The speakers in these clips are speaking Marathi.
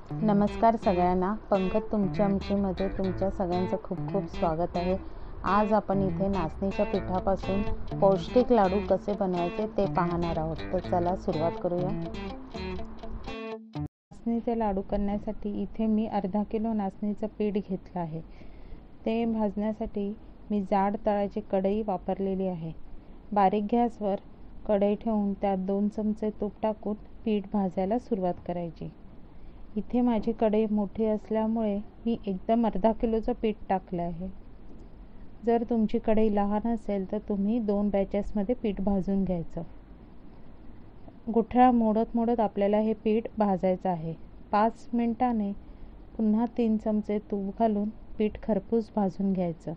नमस्कार सगळ्यांना, पंकज तुमच्या आमचीमध्ये तुमच्या सगळ्यांचं खूप खूप स्वागत आहे। आज आपण इथे नाचणीच्या पिठापासून पौष्टिक लाडू कसे बनवायचे ते पाहणार आहोत। तर चला सुरुवात करूया। नाचणीचे लाडू करण्यासाठी इथे मी अर्धा किलो नाचणीचं पीठ घेतलं आहे। ते भाजण्यासाठी मी जाड तळाची कढई वापरलेली आहे। बारीक गॅसवर कढई ठेवून त्यात 2 चमचे तूप टाकून पीठ भाजायला सुरुवात करायची। इथे माझी कढई मोठी असल्यामुळे मी एकदम अर्धा किलोचं पीठ टाकलं आहे। जर तुमची कढई लहान असेल तर तुम्ही 2 बॅचेसमध्ये पीठ भाजून घ्यायचं। गुठळा मोडत मोडत आपल्याला हे पीठ भाजायचं आहे। 5 मिनिटांनी पुन्हा 3 चमचे तूप घालून पीठ खरपूस भाजून घ्यायचं।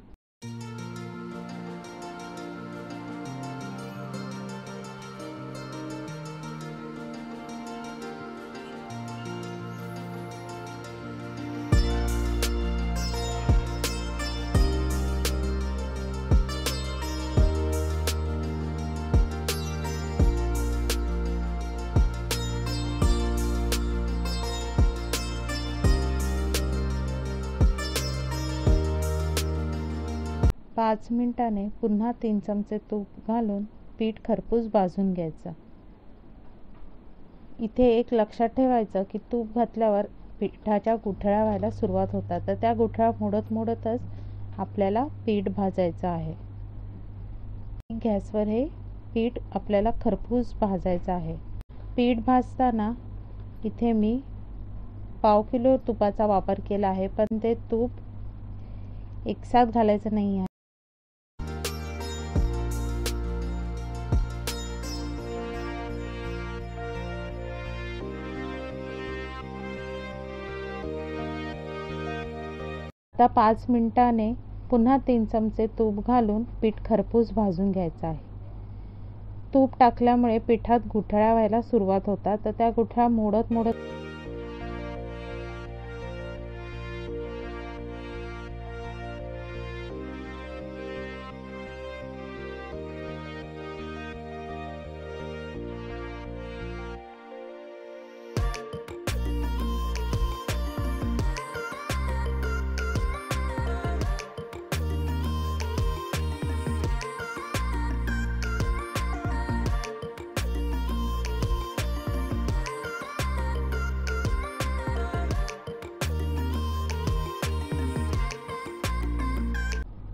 पाच मिनिटांनी पुन्हा 3 चमचे तूप घालून पीठ खरपूस भाजून घ्यायचं। इथे एक लक्षात ठेवायचं की तूप घातल्यावर पिठाच्या गुठळ्या व्हायला सुरुवात होतात, तर त्या गुठळ्या मोडत मोडतच आपल्याला पीठ भाजायचं आहे। गॅसवर हे पीठ आपल्याला खरपूस भाजायचं आहे। पीठ भाजताना इथे मी पाव किलो तुपाचा वापर केला आहे, पण ते तूप एकसाथ घालायचं नाही आहे। आता 5 मिनिटांनी पुन्हा 3 चमचे तूप घालून पीठ खरपूस भाजून घ्यायचं आहे। तूप टाकल्यामुळे पिठात गुठळ्या व्हायला सुरुवात होतात, तर त्या गुठळ्या मोडत मोडत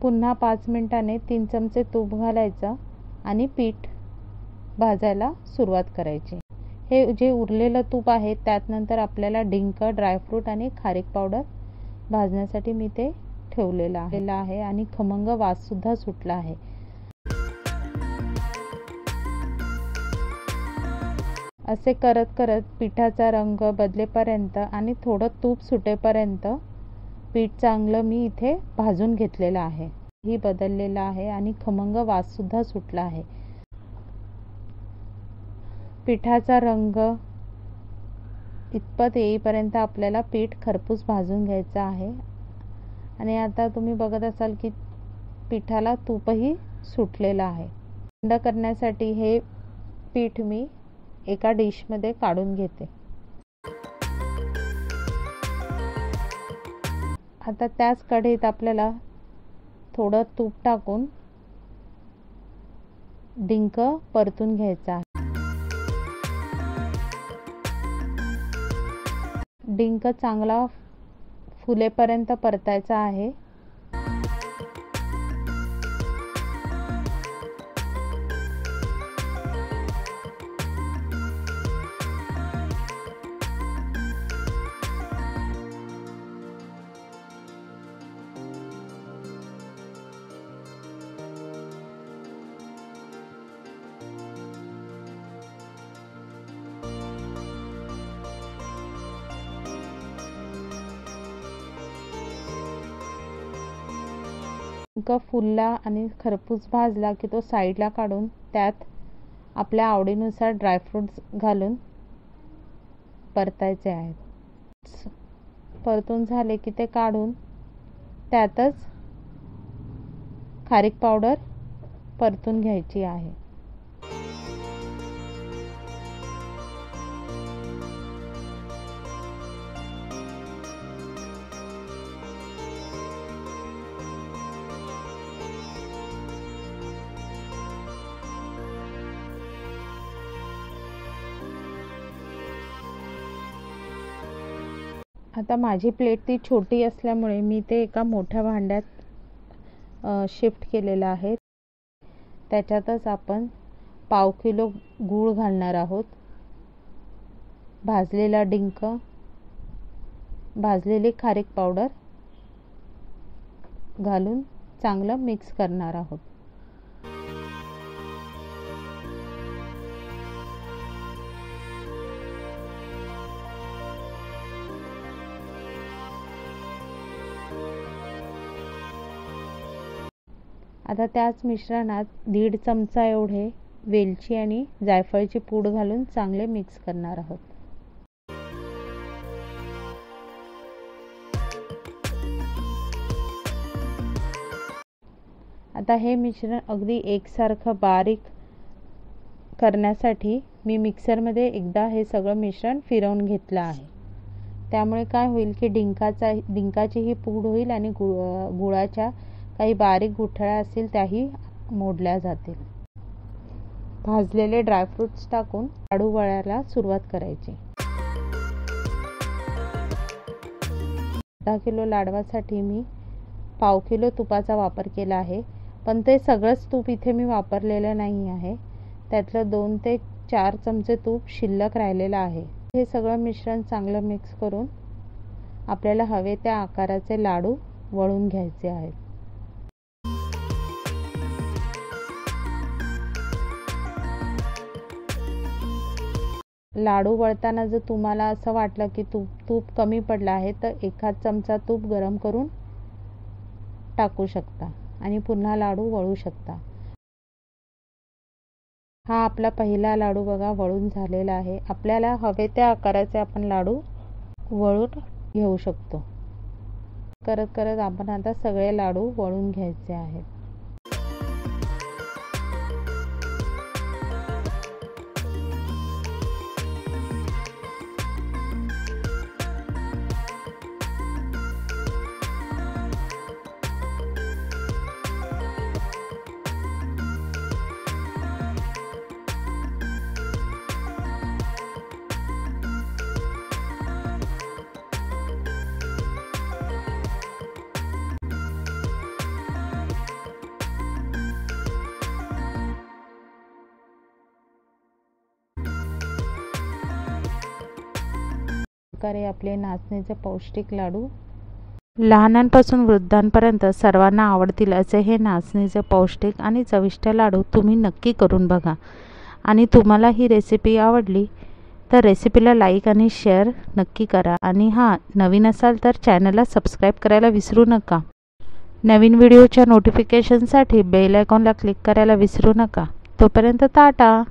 पुन्हा 5 मिनिटांनी 3 चमचे तूप घालायचं आणि पीठ भाजायला सुरुवात करायची। हे जे उरलेलं तूप आहे त्यात नंतर आपल्याला डिंक, ड्रायफ्रूट आणि खारीक पावडर भाजण्यासाठी मी ते ठेवलेलं आहे आणि खमंग वास सुद्धा सुटला आहे। असे करत करत पिठाचा रंग बदलेपर्यंत आणि थोडं तूप सुटेपर्यंत पीठ चांगलं मी इथे भाजून घेतलेलं आहे। ही बदललेला आहे आणि खमंग वास सुद्धा सुटला आहे। पिठाचा रंग इतपत येईपर्यंत आपल्याला पीठ खरपूस भाजून घ्यायचं आहे। आणि आता तुम्ही बघत असाल की पिठाला तूपही सुटलेलं आहे। थंड करण्यासाठी हे पीठ मी एका डिशमध्ये काढून घेते। आता त्याच कढईत आपल्याला थोडं तूप टाकून डिंक परतून घ्यायचा आहे। डिंक चांगला फुलेपर्यंत परतायचा आहे। डिंक फुलला आणि खरपूस भाजला की तो साईडला काढून त्यात आपल्या आवडीनुसार ड्रायफ्रूट्स घालून परतायचे आहेत। परतून झाले की ते काढून त्यातच खारीक पावडर परतून घ्यायची आहे। आता माझी प्लेट ती छोटी असल्यामुळे मी ते एका मोठ्या भांड्यात शिफ्ट केलेलं आहे। त्याच्यातच आपण पाव किलो गूळ घालणार आहोत, भाजलेला डिंक, भाजलेली खारीक पावडर घालून चांगलं मिक्स करणार आहोत। आता त्याच मिश्रणात 1.5 चमचा एवढे वेलची आणि जायफळची पूड घालून चांगले मिक्स करणार आहोत। आता हे मिश्रण अगदी एकसारखं बारीक करण्यासाठी मी मिक्सरमध्ये एकदा हे सगळं मिश्रण फिरवून घेतलं आहे। त्यामुळे काय होईल की डिंकाची ही पूड होईल आणि गुळाच्या काही बारीक गुठळ्या असतील त्याही मोडल्या जातील। भाजलेले ड्रायफ्रुट्स टाकून लाडू वळायला सुरुवात करायची। 10 किलो लाडवासाठी मी पाव किलो तुपाचा वापर केला आहे, पण ते सगळंच तूप इथे मी वापरलेलं नाही आहे। त्यातलं 2 ते 4 चमचे तूप शिल्लक राहिलेलं आहे। हे सगळं मिश्रण चांगलं मिक्स करून आपल्याला हवे त्या आकाराचे लाडू वळून घ्यायचे आहेत। लाडू वळताना जर तुम्हाला असं वाटलं की तूप कमी पडलं आहे तर 1 चमचा तूप गरम करून टाकू शकता आणि पुन्हा लाडू वळू शकता। हा आपला पहिला लाडू बघा वळून झालेला आहे। आपल्याला हवे त्या आकाराचे आपण लाडू वळून घेऊ शकतो। करत करत आपण आता सगळे लाडू वळून घ्यायचे आहेत। आपले नाचणीचे पौष्टिक लाडू लहानांपासून वृद्धांपर्यंत सर्वांना आवडतील असे हे नाचणीचे पौष्टिक आणि चविष्ट लाडू तुम्ही नक्की करून बघा। आणि तुम्हाला ही रेसिपी आवडली तर रेसिपीला लाईक आणि शेअर नक्की करा। आणि नवीन असाल तर चॅनलला सबस्क्राईब करायला विसरू नका। नवीन व्हिडिओच्या नोटिफिकेशनसाठी बेल आयकॉनला क्लिक करायला विसरू नका। तोपर्यंत टाटा।